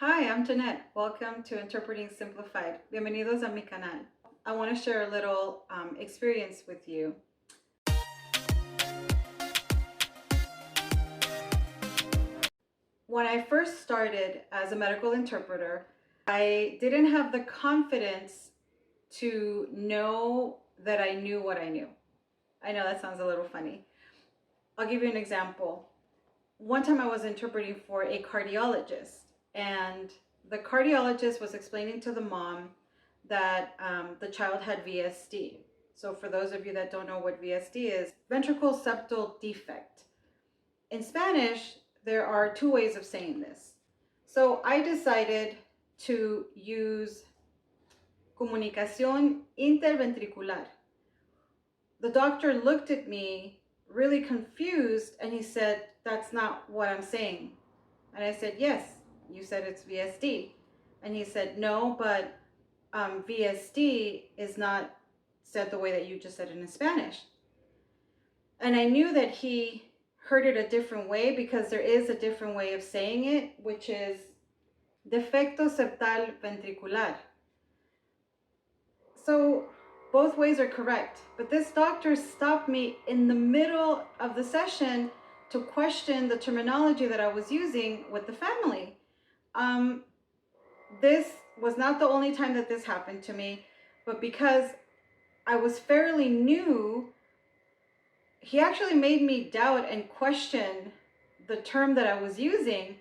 Hi, I'm Jeanette. Welcome to Interpreting Simplified. Bienvenidos a mi canal. I want to share a little experience with you. When I first started as a medical interpreter, I didn't have the confidence to know that I knew what I knew. I know that sounds a little funny. I'll give you an example. One time I was interpreting for a cardiologist, and the cardiologist was explaining to the mom that the child had VSD. So for those of you that don't know what VSD is, ventricle septal defect. In Spanish, there are two ways of saying this. So I decided to use comunicación interventricular. The doctor looked at me really confused and he said, "That's not what I'm saying." And I said, "Yes, you said it's VSD." And he said, "No, but VSD is not said the way that you just said it in Spanish." And I knew that he heard it a different way because there is a different way of saying it, which is defecto septal ventricular. So both ways are correct, but this doctor stopped me in the middle of the session to question the terminology that I was using with the family. This was not the only time that this happened to me, but because I was fairly new, he actually made me doubt and question the term that I was using.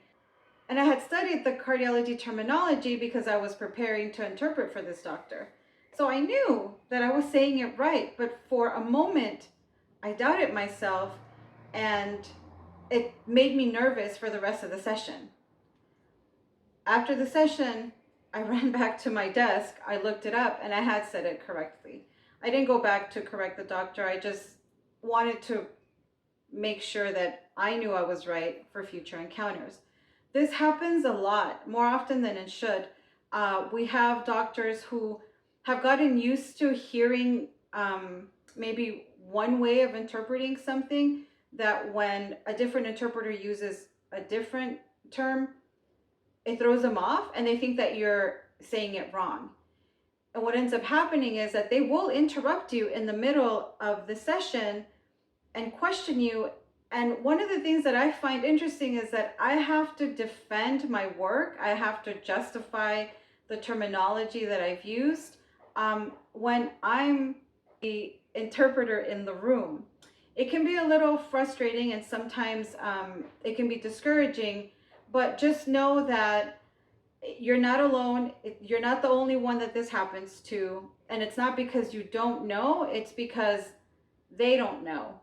And I had studied the cardiology terminology because I was preparing to interpret for this doctor. So I knew that I was saying it right, but for a moment, I doubted myself and it made me nervous for the rest of the session. After the session, I ran back to my desk, I looked it up, and I had said it correctly. I didn't go back to correct the doctor. I just wanted to make sure that I knew I was right for future encounters. This happens a lot, more often than it should. We have doctors who have gotten used to hearing maybe one way of interpreting something, that when a different interpreter uses a different term, it throws them off and they think that you're saying it wrong. And what ends up happening is that they will interrupt you in the middle of the session and question you. And one of the things that I find interesting is that I have to defend my work. I have to justify the terminology that I've used when I'm the interpreter in the room. It can be a little frustrating and sometimes it can be discouraging, but just know that you're not alone. You're not the only one that this happens to. And it's not because you don't know, it's because they don't know.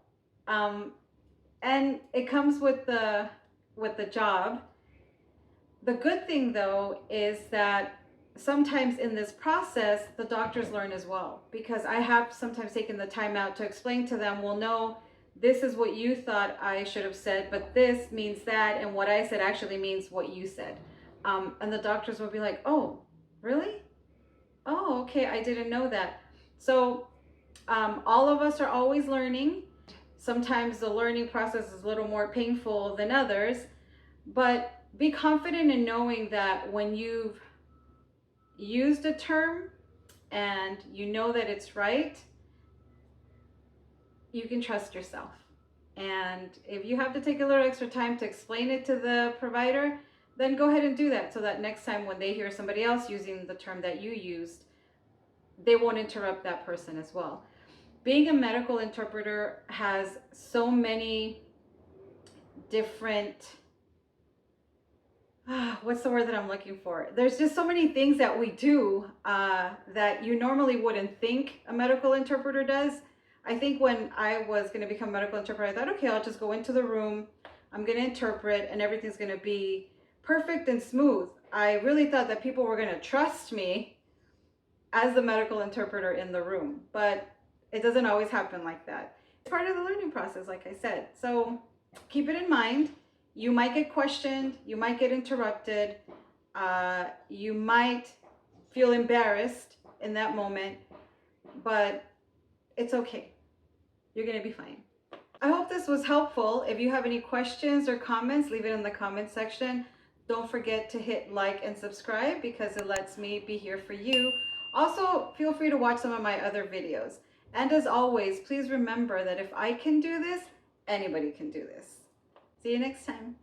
And it comes with the job. The good thing though is that sometimes in this process, the doctors learn as well, because I have sometimes taken the time out to explain to them, well, no, this is what you thought I should have said, but this means that, and what I said actually means what you said. And the doctors will be like, "Oh, really? Oh, okay, I didn't know that." So all of us are always learning. Sometimes the learning process is a little more painful than others, but be confident in knowing that when you've used a term and you know that it's right, you can trust yourself. And if you have to take a little extra time to explain it to the provider, then go ahead and do that, so that next time when they hear somebody else using the term that you used, they won't interrupt that person as well. Being a medical interpreter has so many different, what's the word that I'm looking for? There's just so many things that we do that you normally wouldn't think a medical interpreter does. I think when I was going to become a medical interpreter, I thought, okay, I'll just go into the room, I'm going to interpret, and everything's going to be perfect and smooth. I really thought that people were going to trust me as the medical interpreter in the room, but it doesn't always happen like that. It's part of the learning process, like I said. So keep it in mind. You might get questioned, you might get interrupted, you might feel embarrassed in that moment, but it's okay. You're gonna be fine. I hope this was helpful. If you have any questions or comments, leave it in the comment section. Don't forget to hit like and subscribe because it lets me be here for you. Also, feel free to watch some of my other videos. And as always, please remember that if I can do this, anybody can do this. See you next time.